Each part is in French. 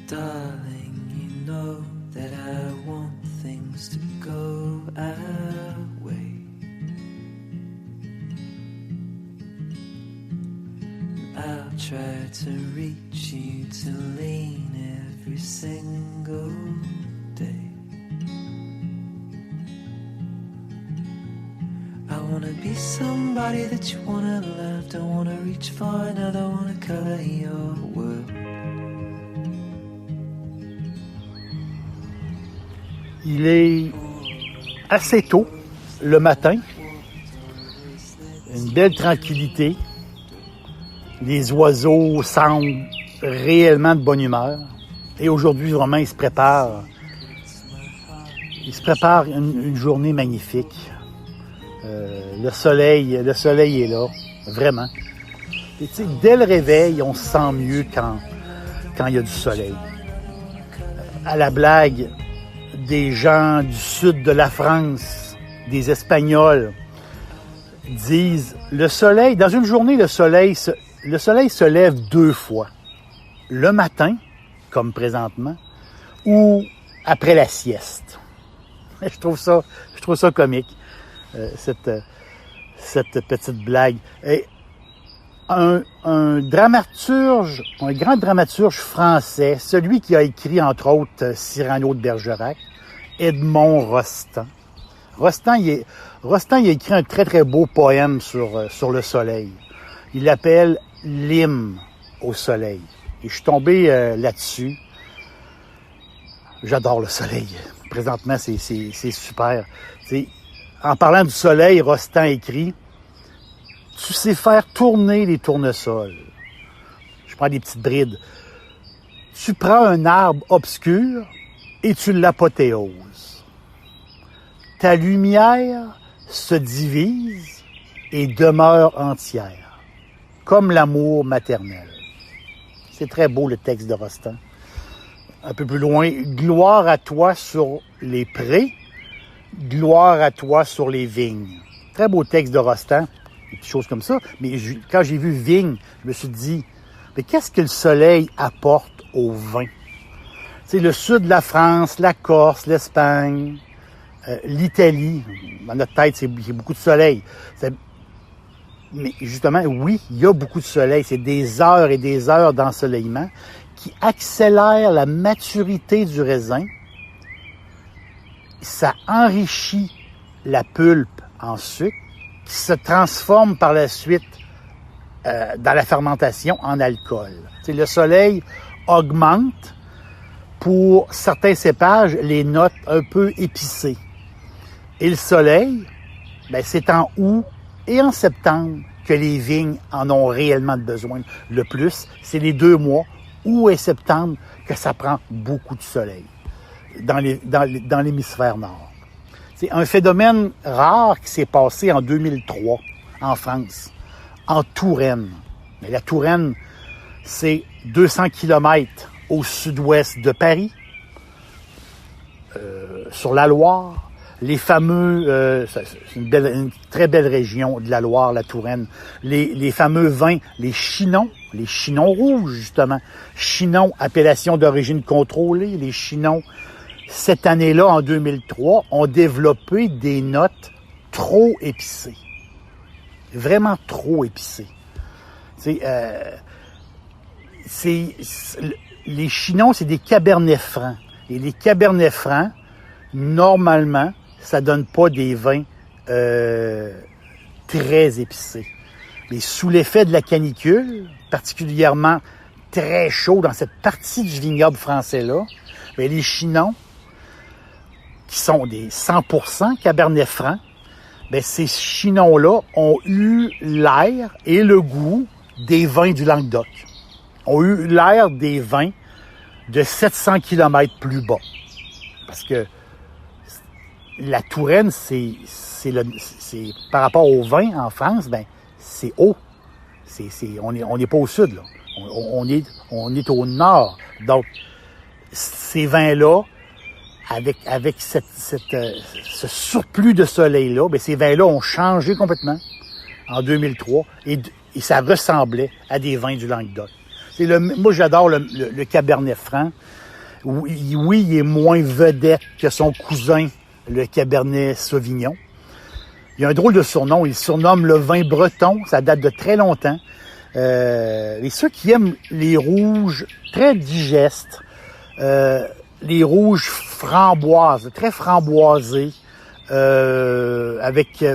Darling, you know that I want things to go our way. I'll try to reach you to lean every single day. I wanna be somebody that you wanna love. Don't wanna reach far, another wanna color your world. Il est assez tôt le matin, une belle tranquillité, les oiseaux semblent réellement de bonne humeur et aujourd'hui vraiment ils se préparent une journée magnifique. Le soleil est là, vraiment. Et tu sais, dès le réveil, on se sent mieux quand il y a du soleil. À la blague, des gens du sud de la France, des Espagnols, disent le soleil, dans une journée, le soleil se lève 2 fois. Le matin, comme présentement, ou après la sieste. Je trouve ça comique, cette petite blague. Et un grand dramaturge français, celui qui a écrit, entre autres, Cyrano de Bergerac, Edmond Rostand. Rostand, il a écrit un très, très beau poème sur le soleil. Il l'appelle « L'hymne au soleil ». Et je suis tombé là-dessus. J'adore le soleil. Présentement, c'est super. T'sais, en parlant du soleil, Rostand écrit « Tu sais faire tourner les tournesols. » Je prends des petites brides. « Tu prends un arbre obscur et tu l'apothéoses. Ta lumière se divise et demeure entière, comme l'amour maternel. » C'est très beau le texte de Rostand. Un peu plus loin, « Gloire à toi sur les prés, gloire à toi sur les vignes. » Très beau texte de Rostand, des petites choses comme ça. Mais quand j'ai vu vigne, je me suis dit, mais qu'est-ce que le soleil apporte au vin? C'est le sud de la France, la Corse, l'Espagne, l'Italie. Dans notre tête, il y a beaucoup de soleil. Mais justement, oui, il y a beaucoup de soleil. C'est des heures et des heures d'ensoleillement qui accélèrent la maturité du raisin. Ça enrichit la pulpe en sucre, qui se transforme par la suite dans la fermentation en alcool. T'sais, le soleil augmente pour certains cépages les notes un peu épicées. Et le soleil, c'est en août et en septembre que les vignes en ont réellement besoin. Le plus, c'est les 2 mois, août et septembre, que ça prend beaucoup de soleil dans l'hémisphère nord. C'est un phénomène rare qui s'est passé en 2003 en France, en Touraine. Mais la Touraine, c'est 200 km au sud-ouest de Paris, sur la Loire. Les fameux, c'est une très belle région de la Loire, la Touraine. Les fameux vins, les Chinons rouges justement. Chinons, appellation d'origine contrôlée. Les Chinons, cette année-là, en 2003, ont développé des notes trop épicées. Vraiment trop épicées. Les Chinons, c'est des Cabernets Francs. Et les Cabernets Francs, normalement, ça donne pas des vins très épicés. Mais sous l'effet de la canicule, particulièrement très chaud dans cette partie du vignoble français-là, les Chinons, qui sont des 100% Cabernet Franc, ces Chinons-là ont eu l'air et le goût des vins du Languedoc. Ont eu l'air des vins de 700 km plus bas. Parce que la Touraine, c'est par rapport au vin en France, c'est haut. On n'est pas au sud, là. On est au nord. Donc, ces vins-là, avec ce surplus de soleil-là, ces vins-là ont changé complètement en 2003 et ça ressemblait à des vins du Languedoc. Moi, j'adore le Cabernet Franc. Oui, il est moins vedette que son cousin, le Cabernet Sauvignon. Il a un drôle de surnom. Il surnomme le vin breton. Ça date de très longtemps. Et ceux qui aiment les rouges très digestes, les rouges framboises, très framboisés, avec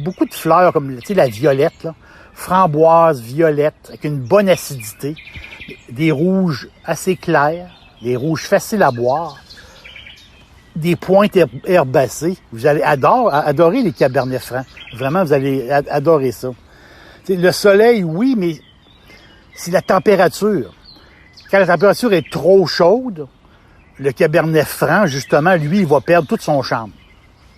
beaucoup de fleurs comme la violette, là, framboise, violette, avec une bonne acidité, des rouges assez clairs, des rouges faciles à boire, des pointes herbacées. Vous allez adorer les Cabernet Francs. Vraiment, vous allez adorer ça. T'sais, le soleil, oui, mais c'est la température. Quand la température est trop chaude, le Cabernet Franc, justement, lui, il va perdre toute son charme.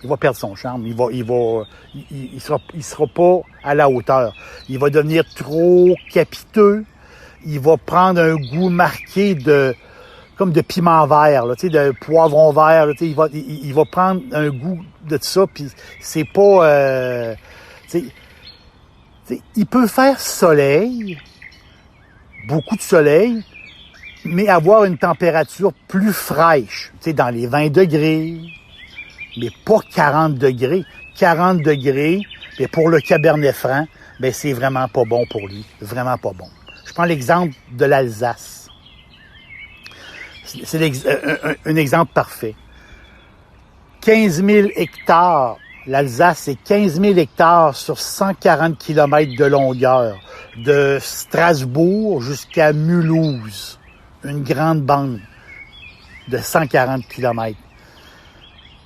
Il va perdre son charme. Il sera pas à la hauteur. Il va devenir trop capiteux. Il va prendre un goût marqué comme de piment vert, là, de poivron vert. Là, il va prendre un goût de ça. Puis c'est pas. Il peut faire soleil, beaucoup de soleil, mais avoir une température plus fraîche, dans les 20 degrés, mais pas 40 degrés. 40 degrés, mais pour le Cabernet Franc, ben c'est vraiment pas bon pour lui. Vraiment pas bon. Je prends l'exemple de l'Alsace. C'est un exemple parfait. 15 000 hectares. L'Alsace, c'est 15 000 hectares sur 140 km de longueur, de Strasbourg jusqu'à Mulhouse. Une grande bande de 140 km.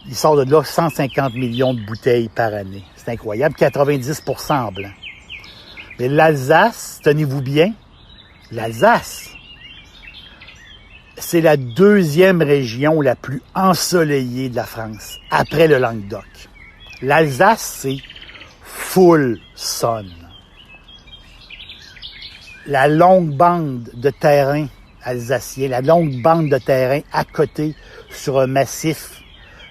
Il sort de là 150 millions de bouteilles par année. C'est incroyable. 90% en blanc. Mais l'Alsace, tenez-vous bien, l'Alsace, c'est la deuxième région la plus ensoleillée de la France, après le Languedoc. L'Alsace, c'est full sun. La longue bande de terrain alsacien, la longue bande de terrain à côté sur un massif,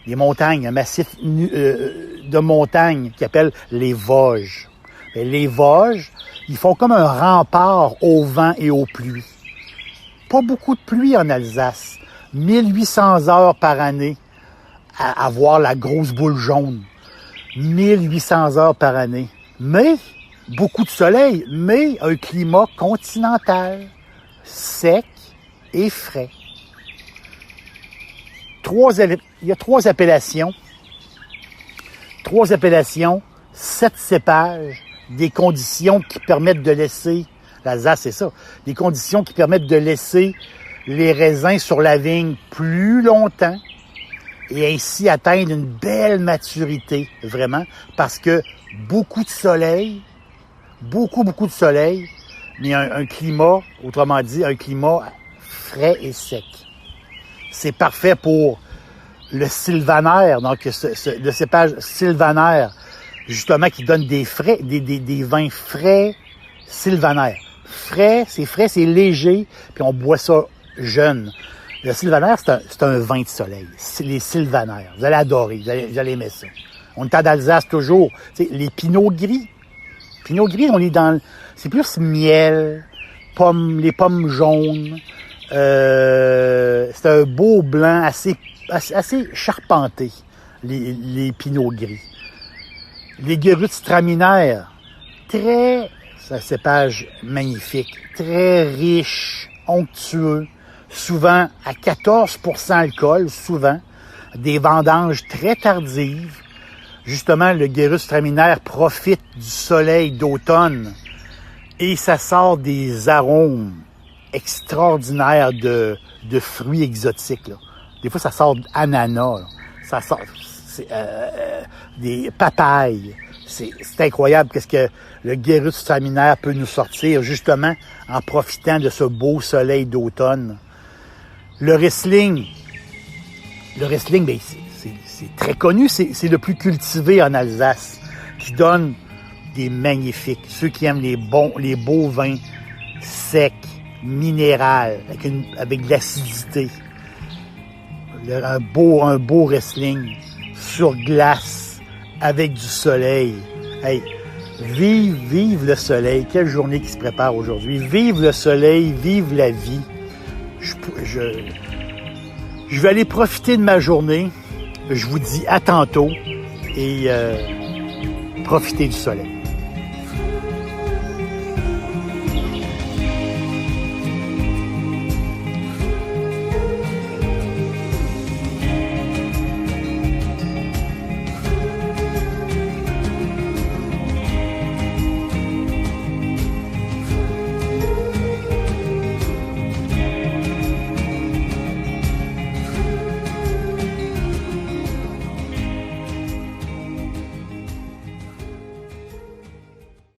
des montagnes, un massif de montagnes qui appelle les Vosges. Et les Vosges, ils font comme un rempart au vent et aux pluies. Pas beaucoup de pluie en Alsace. 1800 heures par année à voir la grosse boule jaune. 1800 heures par année. Mais, beaucoup de soleil, mais un climat continental, sec et frais. Il y a trois appellations, 7 cépages, des conditions qui permettent de laisser, l'Alsace c'est ça, des conditions qui permettent de laisser les raisins sur la vigne plus longtemps et ainsi atteindre une belle maturité, vraiment, parce que beaucoup de soleil, beaucoup de soleil, mais un climat, autrement dit, un climat frais et sec. C'est parfait pour le sylvaner, donc le cépage sylvaner, justement, qui donne des vins frais sylvaner. Frais, c'est léger, puis on boit ça jeune. Le sylvaner, c'est un vin de soleil. C'est les sylvaners. Vous allez adorer, vous allez aimer ça. On est en Alsace toujours. T'sais, les pinots gris. Pinot gris, on est dans... C'est plus miel, les pommes jaunes. C'est un beau blanc assez charpenté, les pinots gris. Les Gewürztraminer, c'est un cépage magnifique, très riche, onctueux, souvent à 14% alcool, souvent, des vendanges très tardives. Justement, le Gewürztraminer profite du soleil d'automne et ça sort des arômes extraordinaires de fruits exotiques, là. Des fois, ça sort d'ananas, là. Ça sort des papayes. C'est incroyable qu'est-ce que le Gewürztraminer peut nous sortir, justement, en profitant de ce beau soleil d'automne. Le Riesling, ben, c'est très connu, c'est le plus cultivé en Alsace, qui donne des magnifiques. Ceux qui aiment les beaux vins secs, minéral, avec de l'acidité. Un beau Riesling sur glace, avec du soleil. Hey, Vive le soleil. Quelle journée qui se prépare aujourd'hui. Vive le soleil, vive la vie. Je vais aller profiter de ma journée. Je vous dis à tantôt et profitez du soleil.